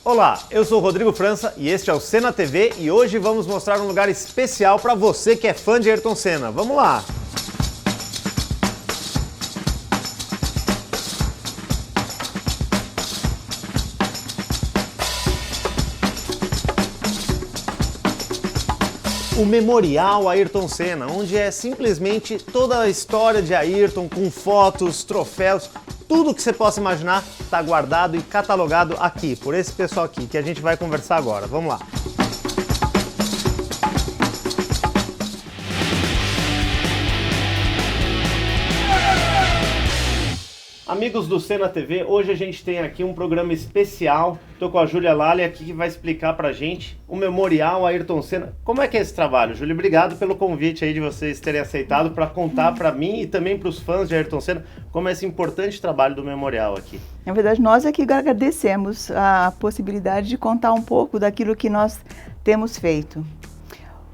Olá, eu sou o Rodrigo França e este é o Senna TV e hoje vamos mostrar um lugar especial para você que é fã de Ayrton Senna. Vamos lá! O Memorial Ayrton Senna, onde é simplesmente toda a história de Ayrton com fotos, troféus, tudo que você possa imaginar está guardado e catalogado aqui, por esse pessoal aqui, que a gente vai conversar agora. Vamos lá! Amigos do Senna TV, hoje a gente tem aqui um programa especial. Estou com a Júlia Lally aqui que vai explicar pra gente o Memorial Ayrton Senna. Como é que é esse trabalho, Júlia? Obrigado pelo convite aí de vocês terem aceitado para contar para mim e também para os fãs de Ayrton Senna como é esse importante trabalho do Memorial aqui. Na verdade, nós aqui agradecemos a possibilidade de contar um pouco daquilo que nós temos feito.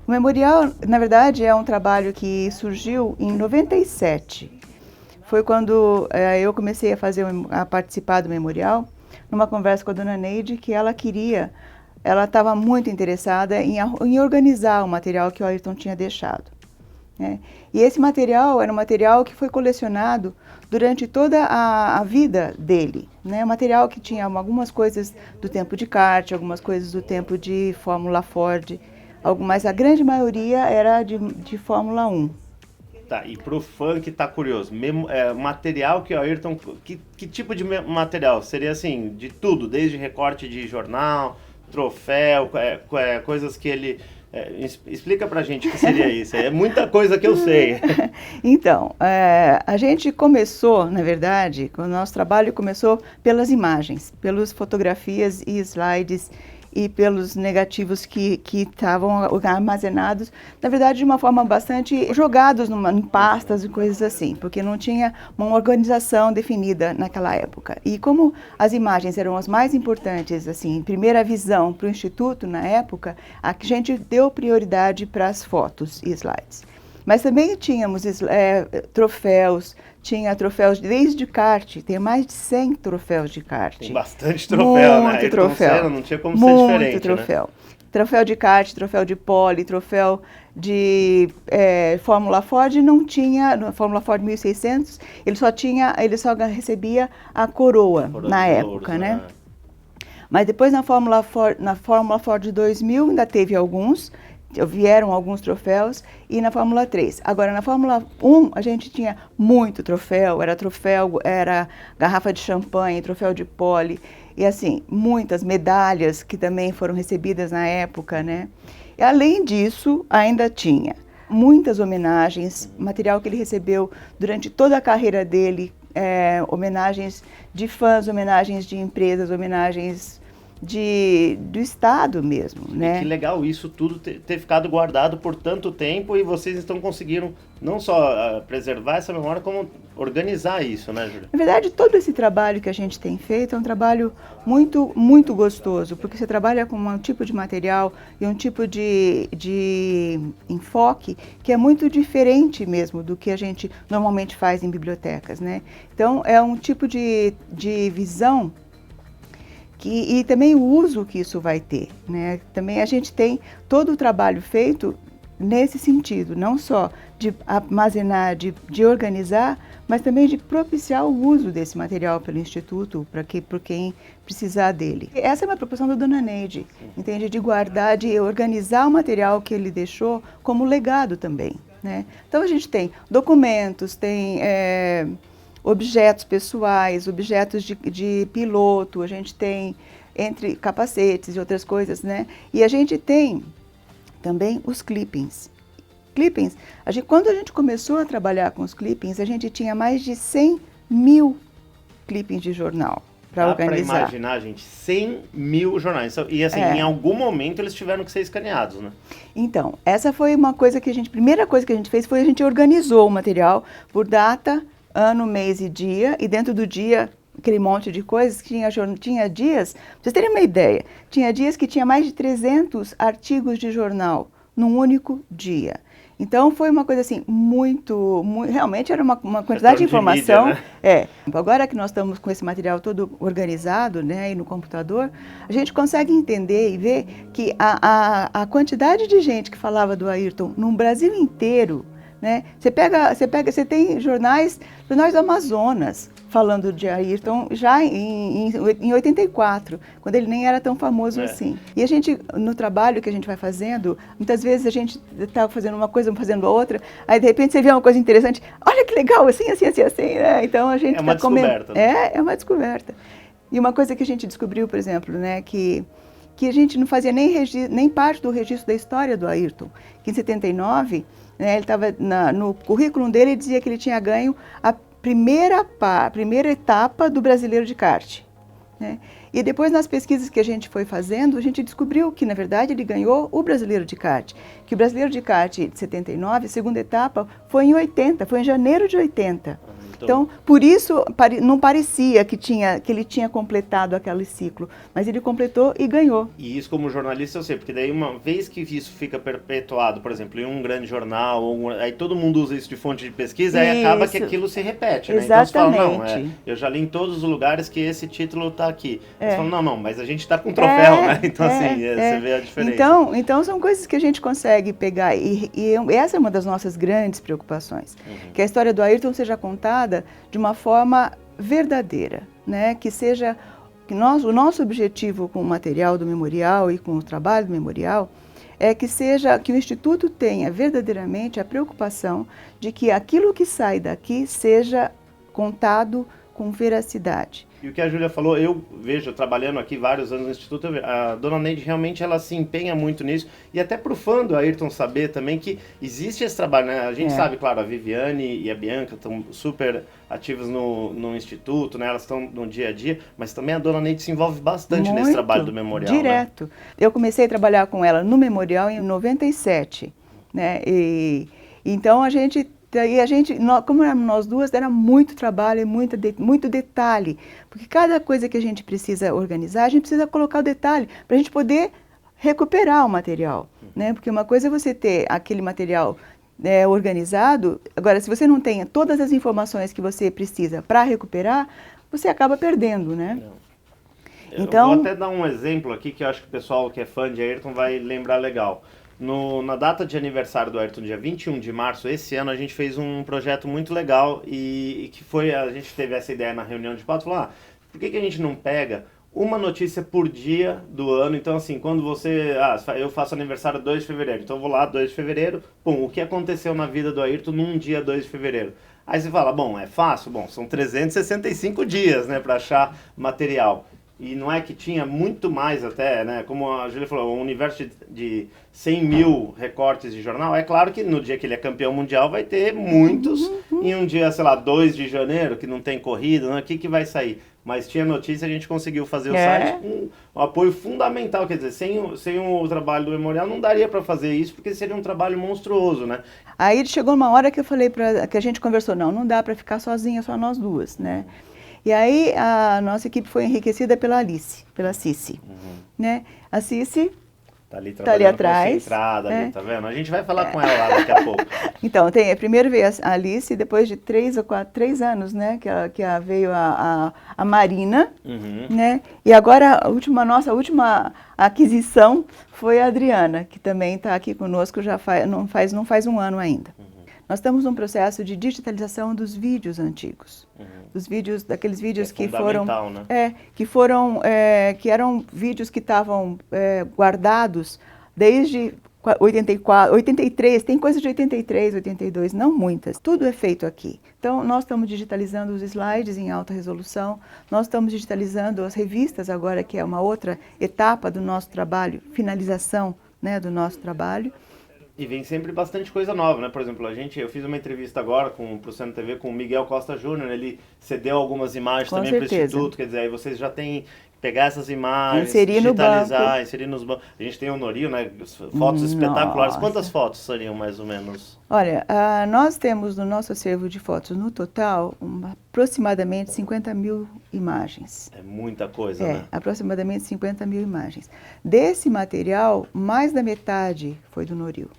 O Memorial, na verdade, é um trabalho que surgiu em 97. Foi quando eu comecei a participar do Memorial, numa conversa com a dona Neide, que ela estava muito interessada em organizar o material que o Ayrton tinha deixado, né? E esse material era um material que foi colecionado durante toda a vida dele, né? Um material que tinha algumas coisas do tempo de kart, algumas coisas do tempo de Fórmula Ford, mas a grande maioria era de Fórmula 1. Tá, e pro fã que tá curioso, material que o Ayrton... Que tipo de material? Seria assim, de tudo, desde recorte de jornal, troféu, coisas que ele... explica pra gente o que seria isso, é muita coisa que eu sei. Então, a gente começou, na verdade, o nosso trabalho começou pelas imagens, pelas fotografias e slides, e pelos negativos que estavam armazenados, na verdade, de uma forma bastante jogados em pastas e coisas assim, porque não tinha uma organização definida naquela época. E como as imagens eram as mais importantes, assim, primeira visão para o Instituto na época, a gente deu prioridade para as fotos e slides. Mas também tínhamos troféus, tinha troféus desde kart, tem mais de 100 troféus de kart. Tem bastante troféu, muito né? Troféu. Senna, não tinha como ser diferente, muito troféu. Né? Troféu de kart, troféu de pole, troféu de Fórmula Ford não tinha, na Fórmula Ford 1600, ele só recebia a coroa na época, né? Mas depois na Fórmula Ford 2000 ainda teve vieram alguns troféus, e na Fórmula 3. Agora, na Fórmula 1, a gente tinha muito troféu, era garrafa de champanhe, troféu de pole, e assim, muitas medalhas que também foram recebidas na época, né? E além disso, ainda tinha muitas homenagens, material que ele recebeu durante toda a carreira dele, homenagens de fãs, homenagens de empresas, homenagens do Estado mesmo, né? E que legal isso tudo ter ficado guardado por tanto tempo e vocês estão conseguindo não só preservar essa memória, como organizar isso, né, Júlia? Na verdade, todo esse trabalho que a gente tem feito é um trabalho muito, muito gostoso, porque você trabalha com um tipo de material e um tipo de enfoque que é muito diferente mesmo do que a gente normalmente faz em bibliotecas, né? Então, é um tipo de visão e também o uso que isso vai ter, né? Também a gente tem todo o trabalho feito nesse sentido, não só de armazenar, de organizar, mas também de propiciar o uso desse material pelo Instituto, por quem precisar dele. Essa é uma proposição da dona Neide, entende? De guardar, de organizar o material que ele deixou como legado também, né? Então a gente tem documentos, tem objetos pessoais, objetos de piloto, a gente tem entre capacetes e outras coisas, né? E a gente tem também os clippings. Quando a gente começou a trabalhar com os clippings, a gente tinha mais de 100 mil clippings de jornal para organizar. Dá para imaginar, gente, 100 mil jornais. E assim, em algum momento eles tiveram que ser escaneados, né? Então, essa foi uma coisa primeira coisa que a gente fez foi a gente organizou o material por data, ano, mês e dia, e dentro do dia, aquele monte de coisas, tinha dias, pra vocês terem uma ideia, tinha dias que tinha mais de 300 artigos de jornal num único dia. Então foi uma coisa assim, realmente era uma quantidade de informação. Mídia, né? Agora que nós estamos com esse material todo organizado, né, e no computador, a gente consegue entender e ver que a quantidade de gente que falava do Ayrton no Brasil inteiro, né? Você tem jornais do Amazonas falando de Ayrton já em 84, quando ele nem era tão famoso assim. E a gente, no trabalho que a gente vai fazendo, muitas vezes a gente está fazendo uma coisa, fazendo outra, aí de repente você vê uma coisa interessante, olha que legal, assim, né? Então a gente é uma descoberta. Né? É uma descoberta. E uma coisa que a gente descobriu, por exemplo, né, que a gente não fazia nem parte do registro da história do Ayrton, que em 79, né, ele estava no currículo dele, dizia que ele tinha ganho a primeira etapa do Brasileiro de Kart. Né? E depois, nas pesquisas que a gente foi fazendo, a gente descobriu que, na verdade, ele ganhou o Brasileiro de Kart. Que o Brasileiro de Kart de 79, a segunda etapa, foi em 80, foi em janeiro de 80. Então, por isso, não parecia que ele tinha completado aquele ciclo, mas ele completou e ganhou. E isso, como jornalista, eu sei, porque daí uma vez que isso fica perpetuado, por exemplo, em um grande jornal, aí todo mundo usa isso de fonte de pesquisa, aí acaba que aquilo se repete, né? Exatamente. Então você fala, eu já li em todos os lugares que esse título está aqui. Você fala, não, mas a gente está com um troféu, né? Então, você vê a diferença. Então, são coisas que a gente consegue pegar, e essa é uma das nossas grandes preocupações, que a história do Ayrton seja contada de uma forma verdadeira, né? O nosso objetivo com o material do memorial e com o trabalho do memorial é que o Instituto tenha verdadeiramente a preocupação de que aquilo que sai daqui seja contado com veracidade. E o que a Júlia falou, eu vejo, trabalhando aqui vários anos no Instituto, a dona Neide realmente ela se empenha muito nisso, e até pro fã do Ayrton saber também que existe esse trabalho, né? A gente sabe, claro, a Viviane e a Bianca estão super ativas no Instituto, né? Elas estão no dia a dia, mas também a dona Neide se envolve bastante nesse trabalho do memorial. Direto. Né? Eu comecei a trabalhar com ela no memorial em 97, né? Então como éramos nós duas, era muito trabalho e muito detalhe, porque cada coisa que a gente precisa organizar, a gente precisa colocar o detalhe para a gente poder recuperar o material, né? Porque uma coisa é você ter aquele material organizado, agora se você não tem todas as informações que você precisa para recuperar, você acaba perdendo, né? Então, eu vou até dar um exemplo aqui que eu acho que o pessoal que é fã de Ayrton vai lembrar legal. Na data de aniversário do Ayrton, dia 21 de março, esse ano, a gente fez um projeto muito legal e que foi, a gente teve essa ideia na reunião de pauta, falou, por que a gente não pega uma notícia por dia do ano? Então, assim, quando eu faço aniversário 2 de fevereiro, então eu vou lá, 2 de fevereiro, o que aconteceu na vida do Ayrton num dia 2 de fevereiro? Aí você fala, é fácil? São 365 dias, né, para achar material. E não é que tinha muito mais até, né? Como a Júlia falou, um universo de 100 mil recortes de jornal. É claro que no dia que ele é campeão mundial vai ter muitos. Em um dia, 2 de janeiro, que não tem corrida, né? O que vai sair? Mas tinha notícia, a gente conseguiu fazer o site com um apoio fundamental. Quer dizer, sem o trabalho do memorial não daria para fazer isso, porque seria um trabalho monstruoso, né? Aí chegou uma hora que eu falei, que a gente conversou, não dá para ficar sozinha, só nós duas, né? E aí a nossa equipe foi enriquecida pela Cici, né? A Cici tá ali atrás, ali, tá vendo? A gente vai falar com ela lá daqui a pouco. Então, primeiro veio a Alice, depois de 3 anos, né, que veio a Marina, né? E agora nossa última aquisição foi a Adriana, que também está aqui conosco não faz um ano ainda. Nós estamos num processo de digitalização dos vídeos antigos, daqueles vídeos que foram, né? Que eram vídeos que estavam guardados desde 84, 83, tem coisa de 83, 82, não muitas. Tudo é feito aqui. Então, nós estamos digitalizando os slides em alta resolução, nós estamos digitalizando as revistas agora, que é uma outra etapa do nosso trabalho, finalização, né, do nosso trabalho. E vem sempre bastante coisa nova, né? Por exemplo, eu fiz uma entrevista agora pro Cena TV com o Miguel Costa Júnior, ele cedeu algumas imagens também para o Instituto, quer dizer, aí vocês já têm pegar essas imagens, digitalizar, inserir nos bancos. A gente tem o Norio, né? Fotos espetaculares. Quantas fotos seriam mais ou menos? Olha, nós temos no nosso acervo de fotos, no total, aproximadamente 50 mil imagens. É muita coisa, né? Aproximadamente 50 mil imagens. Desse material, mais da metade foi do Norio.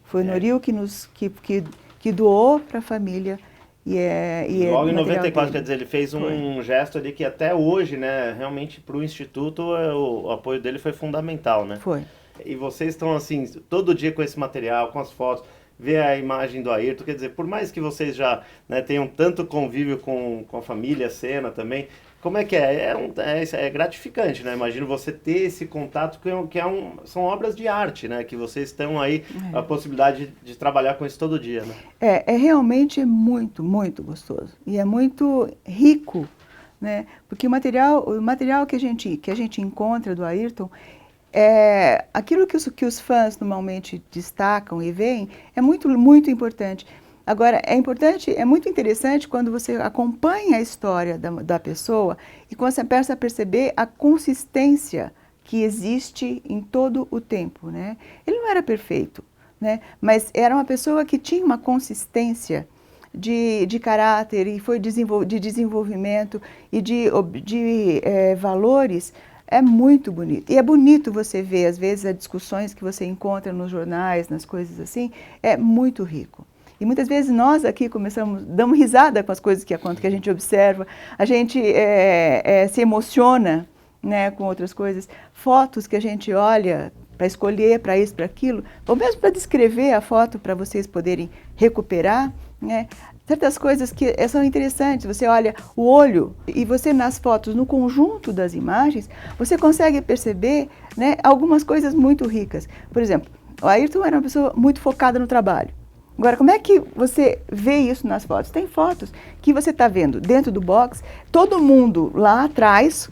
Foi o Norio que doou para a família. E logo em 94, quer dizer, ele fez um gesto ali que até hoje, né, realmente para o Instituto o apoio dele foi fundamental, né? Foi. E vocês estão assim, todo dia com esse material, com as fotos, ver a imagem do Ayrton, quer dizer, por mais que vocês já, né, tenham tanto convívio com a família Senna também, como é que é? É gratificante, né? Imagino você ter esse contato são obras de arte, né? Que vocês estão aí, a possibilidade de trabalhar com isso todo dia, né? Realmente muito, muito gostoso. E é muito rico, né? Porque o material que a gente encontra do Ayrton, aquilo que os fãs normalmente destacam e veem, é muito, muito importante. Agora, é muito interessante quando você acompanha a história da pessoa e começa a perceber a consistência que existe em todo o tempo, né? Ele não era perfeito, né? Mas era uma pessoa que tinha uma consistência de caráter e foi de desenvolvimento e de valores. É muito bonito. E é bonito você ver, às vezes, as discussões que você encontra nos jornais, nas coisas assim, é muito rico. E muitas vezes nós aqui damos risada com as coisas que a gente observa, a gente se emociona, né, com outras coisas, fotos que a gente olha para escolher, para isso, para aquilo, ou mesmo para descrever a foto para vocês poderem recuperar, né? Certas coisas que são interessantes, você olha o olho e você nas fotos, no conjunto das imagens, você consegue perceber, né, algumas coisas muito ricas. Por exemplo, o Ayrton era uma pessoa muito focada no trabalho. Agora, como é que você vê isso nas fotos? Tem fotos que você está vendo dentro do box, todo mundo lá atrás,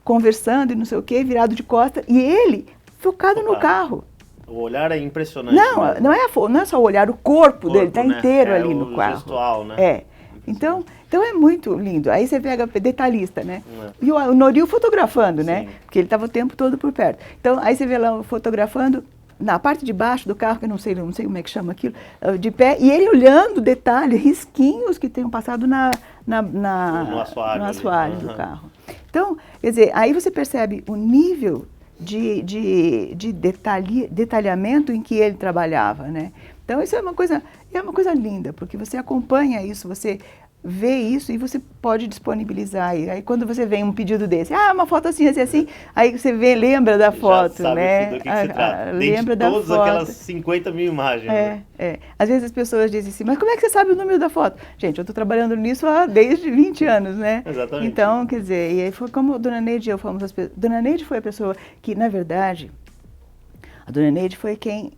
conversando e não sei o quê, virado de costas, e ele focado no carro. O olhar é impressionante. Não é só o olhar, o corpo dele está, né, inteiro ali no carro. Gestual, né? Então é muito lindo. Aí você pega detalhista, né? E o Norio fotografando, sim, né? Porque ele estava o tempo todo por perto. Então, aí você vê lá fotografando na parte de baixo do carro, que eu não sei como é que chama aquilo, de pé, e ele olhando detalhes, risquinhos que tenham passado no assoalho do carro. Então, quer dizer, aí você percebe o nível de detalhamento em que ele trabalhava, né? Então, isso é uma coisa linda, porque você acompanha isso, você vê isso e você pode disponibilizar. E aí quando você vê um pedido desse, uma foto assim, aí você lembra da foto, já sabe, né? do que se trata. Lembra da foto. Todas aquelas 50 mil imagens. Né? Às vezes as pessoas dizem assim, mas como é que você sabe o número da foto? Gente, eu estou trabalhando nisso há desde 20 anos, né? Exatamente. Então, quer dizer, e aí foi como a Dona Neide e eu fomos Dona Neide foi a pessoa que, na verdade, a Dona Neide foi quem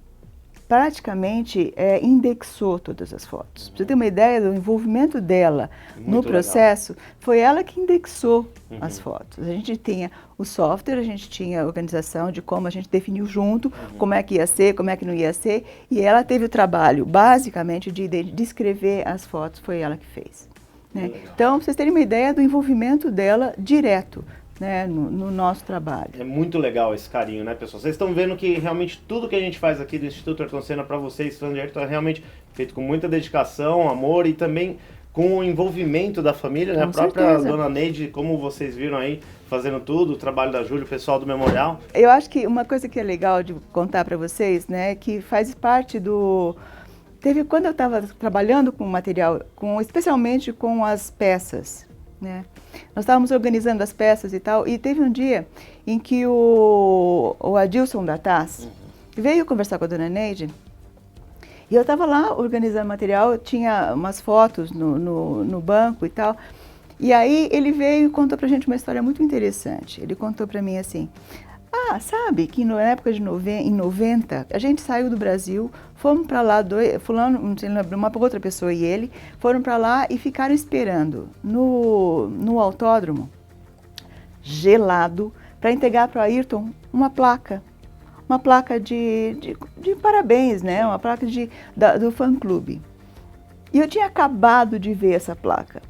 praticamente indexou todas as fotos. Pra você ter uma ideia do envolvimento dela no processo, legal. Foi ela que indexou as fotos. A gente tinha o software, a gente tinha a organização de como a gente definiu junto, como é que ia ser, como é que não ia ser, e ela teve o trabalho, basicamente, de descrever as fotos, foi ela que fez. Né? Então, pra vocês terem uma ideia do envolvimento dela direto, né, no nosso trabalho. É muito legal esse carinho, né, pessoal? Vocês estão vendo que realmente tudo que a gente faz aqui do Instituto Ayrton Senna para vocês, fãs de Ayrton, é realmente feito com muita dedicação, amor e também com o envolvimento da família, né? A própria Dona Neide, como vocês viram aí, fazendo tudo, o trabalho da Júlia, o pessoal do Memorial. Eu acho que uma coisa que é legal de contar para vocês, né, que faz parte quando eu estava trabalhando com material, especialmente com as peças, né? Nós estávamos organizando as peças e tal, e teve um dia em que o Adilson da TAS veio conversar com a Dona Neide, e eu estava lá organizando material, tinha umas fotos no banco e tal, e aí ele veio e contou pra gente uma história muito interessante. Ele contou pra mim assim, sabe que na época em 90, a gente saiu do Brasil, fomos para lá, fulano, uma outra pessoa e ele, foram para lá e ficaram esperando no autódromo, gelado, para entregar para o Ayrton uma placa de parabéns, né? Uma placa do fã-clube. E eu tinha acabado de ver essa placa.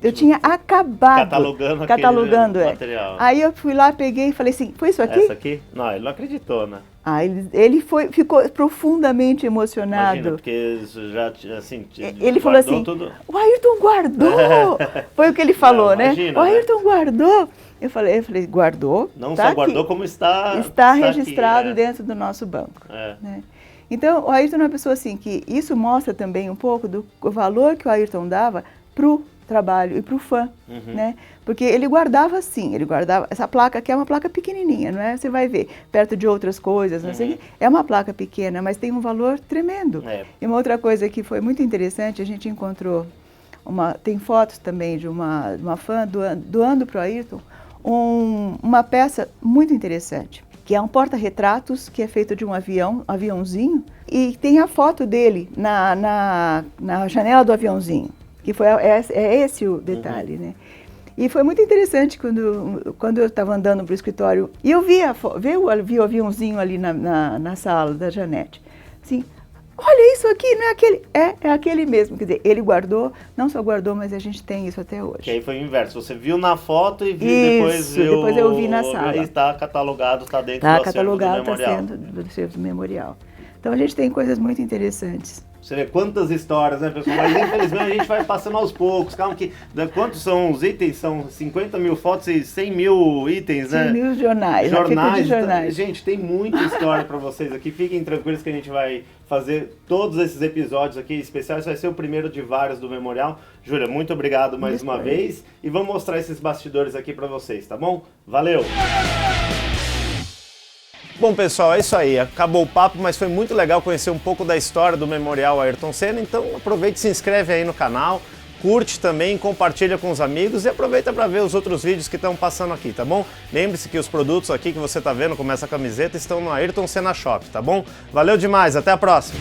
Eu tinha acabado catalogando material. Aí eu fui lá, peguei e falei assim, foi isso aqui? Essa aqui? Não, ele não acreditou, né? Ele ficou profundamente emocionado. Imagina, porque isso já, assim, ele falou assim, tudo. O Ayrton guardou! Foi o que ele falou, não, imagina, né? O Ayrton guardou! Eu falei, guardou? Não tá só guardou, aqui. Como está registrado aqui, dentro do nosso banco. Né? Então, o Ayrton é uma pessoa assim, que isso mostra também um pouco do valor que o Ayrton dava pro trabalho e pro fã, né? Porque ele guardava assim, ele guardava essa placa que é uma placa pequenininha, não é? Você vai ver, perto de outras coisas, não sei, é uma placa pequena, mas tem um valor tremendo. E uma outra coisa que foi muito interessante, a gente encontrou, tem fotos também de uma fã doando para o Ayrton uma peça muito interessante, que é um porta-retratos que é feito de um aviãozinho, e tem a foto dele na janela do aviãozinho, que é esse o detalhe, né? E foi muito interessante quando eu estava andando para o escritório e eu vi o aviãozinho ali na sala da Janete. Assim, olha isso aqui, não é aquele? É aquele mesmo. Quer dizer, ele guardou, não só guardou, mas a gente tem isso até hoje. Que aí foi o inverso. Você viu na foto e depois eu vi na sala. E está catalogado, está dentro do acervo do memorial. Está dentro do acervo do memorial. Então a gente tem coisas muito interessantes. Você vê quantas histórias, né, pessoal? Mas infelizmente a gente vai passando aos poucos. Calma que... Quantos são os itens? São 50 mil fotos e 100 mil itens, né? 100 mil jornais. Jornais. Jornais. Então, gente, tem muita história para vocês aqui. Fiquem tranquilos que a gente vai fazer todos esses episódios aqui especiais. Vai ser o primeiro de vários do Memorial. Júlia, muito obrigado mais uma vez. E vamos mostrar esses bastidores aqui para vocês, tá bom? Valeu! Bom, pessoal, é isso aí. Acabou o papo, mas foi muito legal conhecer um pouco da história do Memorial Ayrton Senna. Então aproveite e se inscreve aí no canal, curte também, compartilha com os amigos e aproveita para ver os outros vídeos que estão passando aqui, tá bom? Lembre-se que os produtos aqui que você está vendo, como essa camiseta, estão no Ayrton Senna Shop, tá bom? Valeu demais, até a próxima!